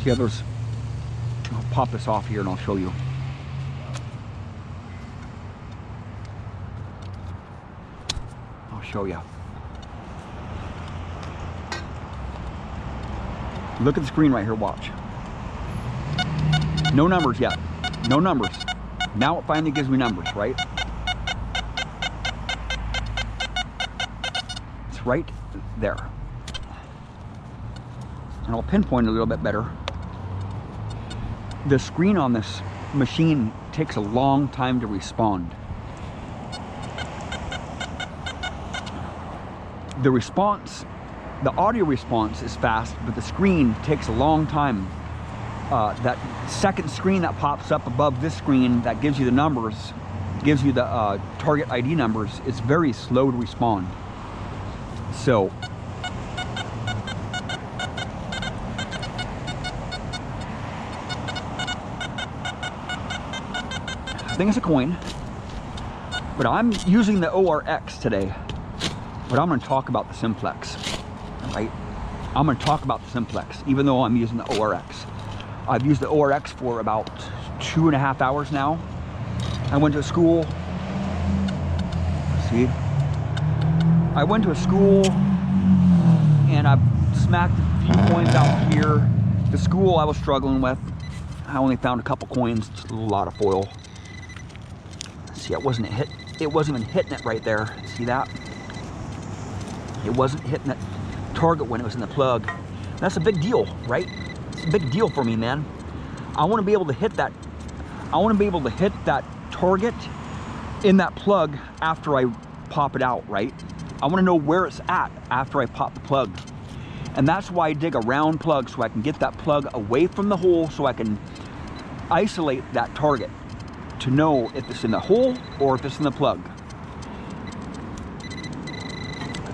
See how there's, I'll pop this off here and I'll show you. I'll show you. Look at the screen right here, watch. No numbers yet, no numbers. Now it finally gives me numbers, right? It's right there. And I'll pinpoint a little bit better. The screen on this machine takes a long time to respond. The response, the audio response is fast, but the screen takes a long time. That second screen that pops up above this screen that gives you the numbers, gives you the target ID numbers, it's very slow to respond. So I think it's a coin, but I'm using the ORX today. But I'm going to talk about the Simplex, right? I'm going to talk about the Simplex, even though I'm using the ORX. I've used the ORX for about 2.5 hours now. I went to a school. See? I went to a school and I smacked a few coins out here. The school I was struggling with, I only found a couple coins, just a lot of foil. See, it wasn't even hitting it right there. See that? It wasn't hitting that target when it was in the plug. That's a big deal, right? It's a big deal for me, man. I want to be able to hit that. I want to be able to hit that target in that plug after I pop it out, right? I want to know where it's at after I pop the plug. And that's why I dig a round plug, so I can get that plug away from the hole, so I can isolate that target to know if it's in the hole or if it's in the plug.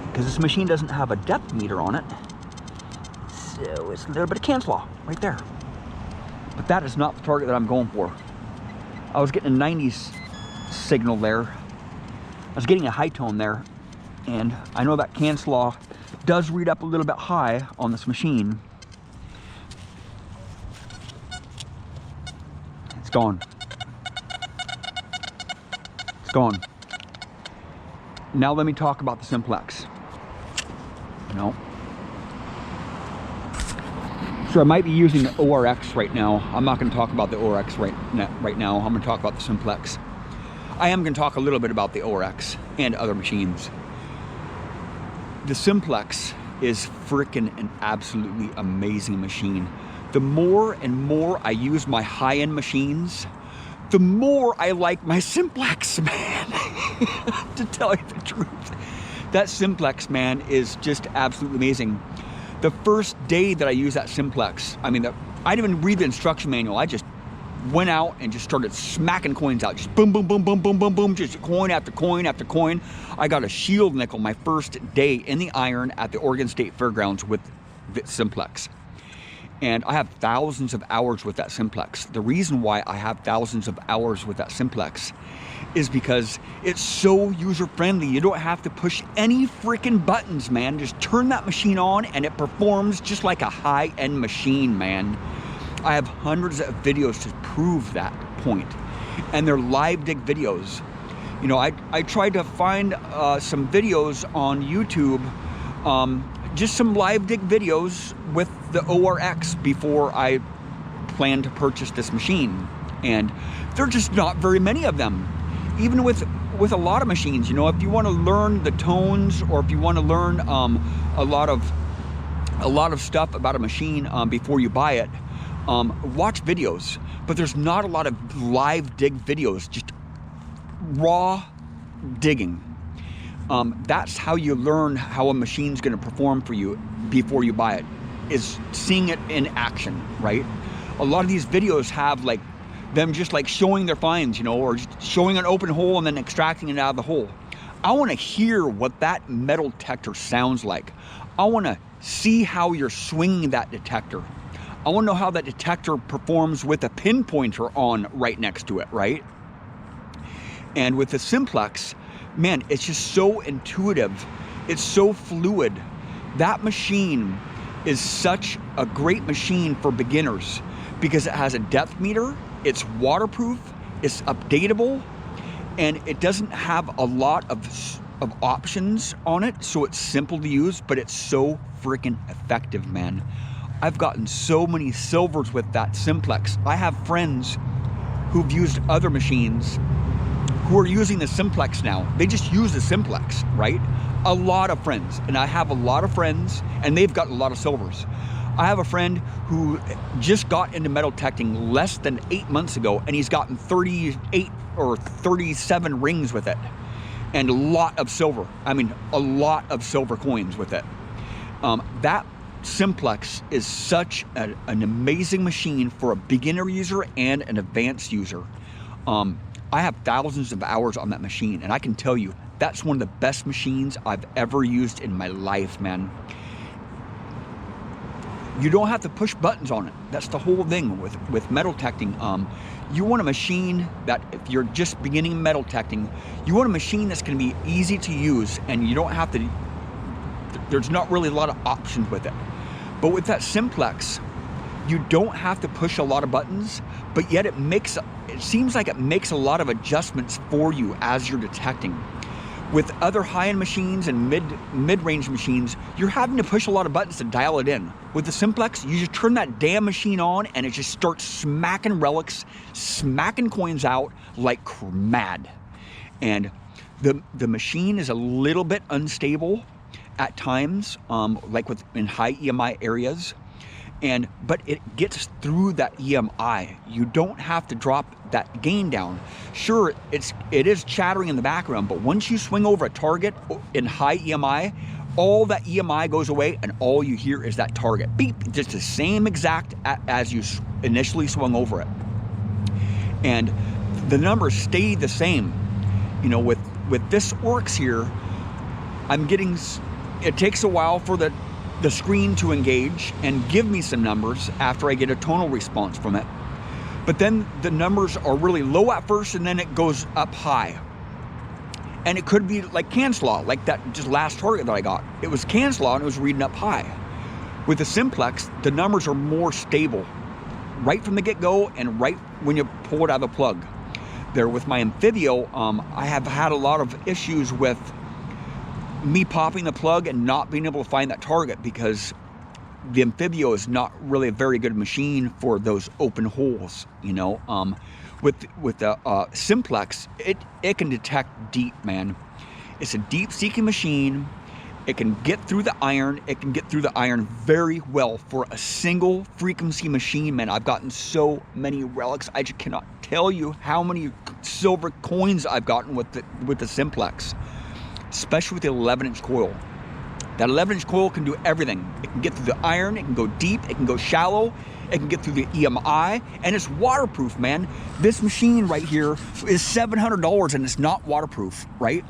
Because this machine doesn't have a depth meter on it, so it's a little bit of Can's law right there. But that is not the target that I'm going for. I was getting a 90s signal there. I was getting a high tone there, and I know that Can's law does read up a little bit high on this machine. It's gone. It's gone. Now let me talk about the Simplex. No. So I might be using the ORX right now. I'm not going to talk about the ORX right now. I'm going to talk about the Simplex. I am going to talk a little bit about the ORX and other machines. The Simplex is freaking an absolutely amazing machine. The more and more I use my high-end machines, the more I like my Simplex, man. To tell you the truth. That Simplex, man, is just absolutely amazing. The first day that I used that Simplex, I didn't even read the instruction manual. I just went out and just started smacking coins out. Just boom, boom, boom, boom, boom, boom, boom, just coin after coin after coin. I got a shield nickel my first day in the iron at the Oregon State Fairgrounds with the Simplex. And I have thousands of hours with that Simplex. The reason why I have thousands of hours with that Simplex is because it's so user-friendly. You don't have to push any freaking buttons, man. Just turn that machine on and it performs just like a high-end machine, man. I have hundreds of videos to prove that point. And they're live dig videos. You know, I tried to find some videos on YouTube, just some live dig videos with the ORX before I planned to purchase this machine. And there are just not very many of them. Even with a lot of machines, you know, if you want to learn the tones, or if you want to learn a lot of stuff about a machine before you buy it, watch videos. But there's not a lot of live dig videos, just raw digging. That's how you learn how a machine's going to perform for you before you buy it, is seeing it in action, right? A lot of these videos have like them just like showing their finds, you know, or just showing an open hole and then extracting it out of the hole. I want to hear what that metal detector sounds like. I want to see how you're swinging that detector. I want to know how that detector performs with a pinpointer on right next to it, right? And with the Simplex, man, it's just so intuitive. It's so fluid. That machine is such a great machine for beginners because it has a depth meter, it's waterproof, it's updatable, and it doesn't have a lot of options on it, so it's simple to use, but it's so freaking effective, man. I've gotten so many silvers with that Simplex. I have friends who've used other machines who are using the Simplex now. They just use the Simplex, right? A lot of friends, and I have a lot of friends, and they've gotten a lot of silvers. I have a friend who just got into metal detecting less than 8 months ago, and he's gotten 38 or 37 rings with it, and a lot of silver. I mean, a lot of silver coins with it. That Simplex is such an amazing machine for a beginner user and an advanced user. I have thousands of hours on that machine, and I can tell you, that's one of the best machines I've ever used in my life, man. You don't have to push buttons on it. That's the whole thing with metal detecting. You want a machine that, if you're just beginning metal detecting, you want a machine that's going to be easy to use, and you don't have to, there's not really a lot of options with it. But with that Simplex, you don't have to push a lot of buttons, but yet it seems like it makes a lot of adjustments for you as you're detecting. With other high-end machines and mid-range machines, you're having to push a lot of buttons to dial it in. With the Simplex, you just turn that damn machine on and it just starts smacking relics, smacking coins out like mad. And the machine is a little bit unstable at times, like in high EMI areas. But it gets through that EMI. You don't have to drop that gain down. Sure, it is chattering in the background, but once you swing over a target in high EMI, all that EMI goes away and all you hear is that target beep, just the same exact as you initially swung over it. And the numbers stay the same. You know, with this Oryx here, it takes a while for the screen to engage and give me some numbers after I get a tonal response from it. But then the numbers are really low at first, and then it goes up high. And it could be like Canslaw, like that just last target that I got. It was Canslaw and it was reading up high. With the Simplex, the numbers are more stable right from the get-go and right when you pull it out of the plug. There with my Amphibio, I have had a lot of issues with me popping the plug and not being able to find that target because the Amphibio is not really a very good machine for those open holes, you know. With the Simplex, it can detect deep, man. It's a deep seeking machine. It can get through the iron. It can get through the iron very well for a single frequency machine, man. I've gotten so many relics. I just cannot tell you how many silver coins I've gotten with the Simplex, especially with the 11-inch coil. That 11-inch coil can do everything. It can get through the iron, it can go deep, it can go shallow, it can get through the EMI, and it's waterproof, man. This machine right here is $700 and it's not waterproof, right?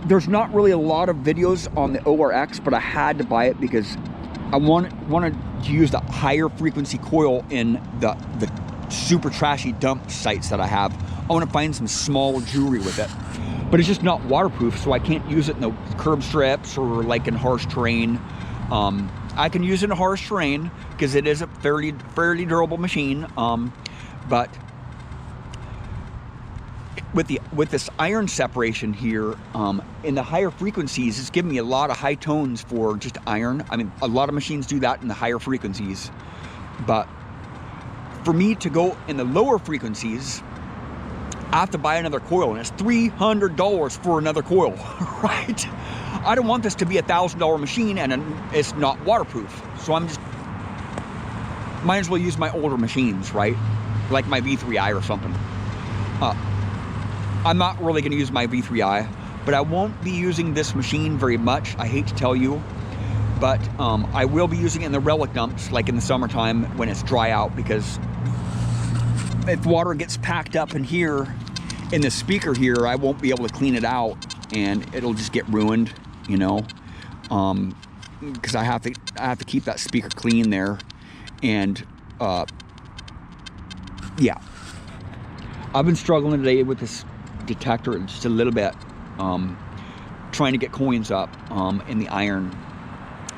There's not really a lot of videos on the ORX, but I had to buy it because I wanted to use the higher frequency coil in the super trashy dump sites that I have. I want to find some small jewelry with it, but it's just not waterproof, so I can't use it in the curb strips or like in harsh terrain. I can use it in harsh terrain because it is a fairly durable machine, but with this iron separation here, in the higher frequencies, it's giving me a lot of high tones for just iron. I mean, a lot of machines do that in the higher frequencies, but for me to go in the lower frequencies, I have to buy another coil, and it's $300 for another coil, right? I don't want this to be a $1,000 machine and it's not waterproof. So might as well use my older machines, right? Like my V3i or something. I'm not really gonna use my V3i, but I won't be using this machine very much. I hate to tell you, but I will be using it in the relic dumps, like in the summertime when it's dry out, because if water gets packed up in here, in the speaker here, I won't be able to clean it out and it'll just get ruined, you know, because I have to keep that speaker clean there. And yeah, I've been struggling today with this detector just a little bit, trying to get coins up in the iron.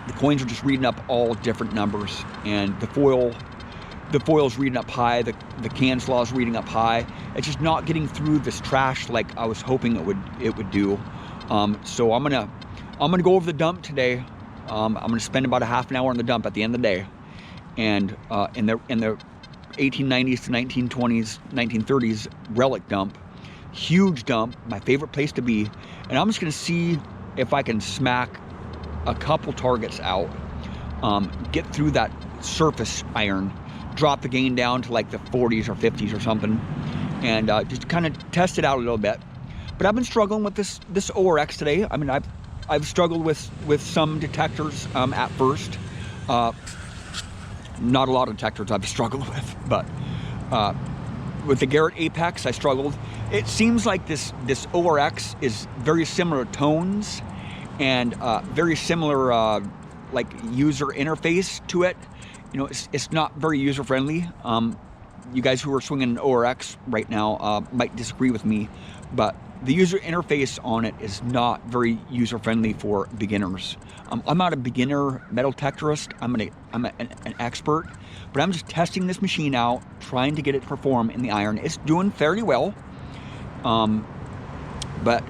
The coins are just reading up all different numbers, and the foil's reading up high, the can slaw is reading up high. It's just not getting through this trash like I was hoping it would do. So I'm gonna go over the dump today. I'm gonna spend about a half an hour on the dump at the end of the day, and in the 1890s to 1920s, 1930s relic dump, huge dump, my favorite place to be, and I'm just gonna see if I can smack a couple targets out, get through that surface iron, drop the gain down to like the 40s or 50s or something, and just kind of test it out a little bit. But I've been struggling with this ORX today. I mean, I've struggled with some detectors at first. Not a lot of detectors I've struggled with, but with the Garrett Apex, I struggled. It seems like this ORX is very similar tones and very similar like user interface to it. You know, it's not very user friendly. You guys who are swinging an ORX right now might disagree with me, but the user interface on it is not very user friendly for beginners. I'm not a beginner metal detectorist. I'm an expert, but I'm just testing this machine out, trying to get it to perform in the iron. It's doing fairly well, but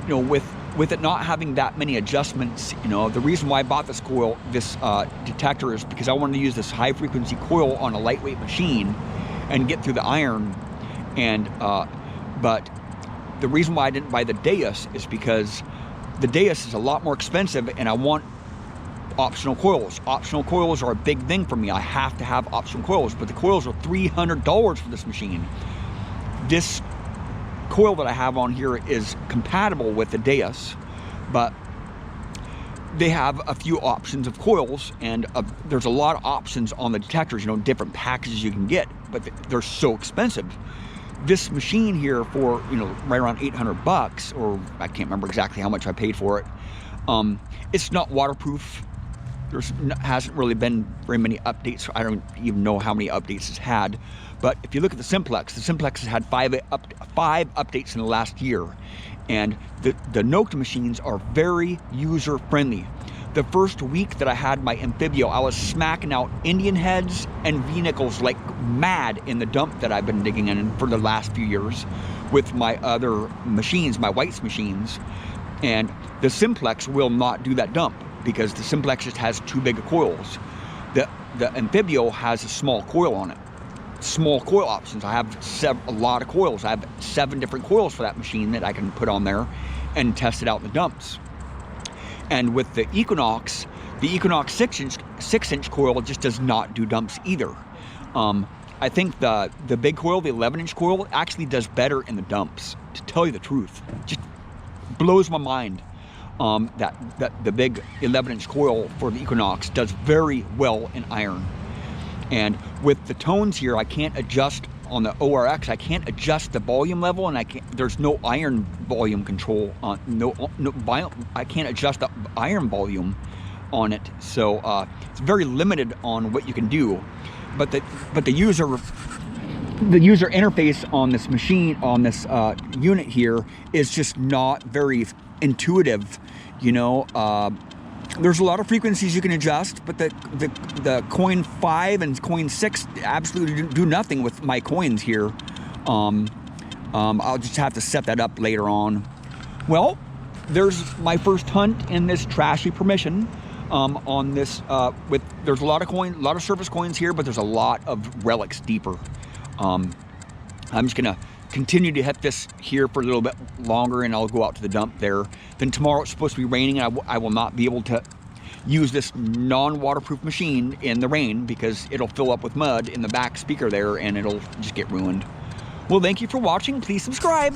you know, with it not having that many adjustments, you know, the reason why I bought this coil, this detector, is because I wanted to use this high frequency coil on a lightweight machine and get through the iron. And but the reason why I didn't buy the Deus is because the Deus is a lot more expensive, and I want optional coils. Optional coils are a big thing for me. I have to have optional coils, but the coils are $300 for this machine. This coil that I have on here is compatible with the Deus, but they have a few options of coils, and there's a lot of options on the detectors, you know, different packages you can get, but they're so expensive. This machine here, for, you know, right around 800 bucks, or I can't remember exactly how much I paid for it. It's not waterproof. There hasn't really been very many updates. I don't even know how many updates it's had. But if you look at the Simplex has had five updates in the last year. And the Nokia machines are very user-friendly. The first week that I had my Amphibio, I was smacking out Indian heads and V-nickels like mad in the dump that I've been digging in for the last few years with my other machines, my Whites machines. And the Simplex will not do that dump because the Simplex just has too big of coils. The Amphibio has a small coil on it. Small coil options. I have a lot of coils. I have 7 different coils for that machine that I can put on there and test it out in the dumps. And with the Equinox 6-inch coil just does not do dumps either. I think the big coil, the 11-inch coil, actually does better in the dumps, to tell you the truth. Just blows my mind that the big 11-inch coil for the Equinox does very well in iron. And with the tones here, I can't adjust on the ORX. I can't adjust the volume level, and there's no iron volume control on I can't adjust the iron volume on it. So it's very limited on what you can do. But the user interface on this machine, on this unit here, is just not very intuitive. You know, there's a lot of frequencies you can adjust, but the coin 5 and coin 6 absolutely do nothing with my coins here. I'll just have to set that up later on. Well, there's my first hunt in this trashy permission. On this, there's a lot of surface coins here, but there's a lot of relics deeper. I'm just gonna continue to hit this here for a little bit longer, and I'll go out to the dump there. Then tomorrow it's supposed to be raining, and I will not be able to use this non-waterproof machine in the rain because it'll fill up with mud in the back speaker there, and it'll just get ruined. Well, thank you for watching. Please subscribe.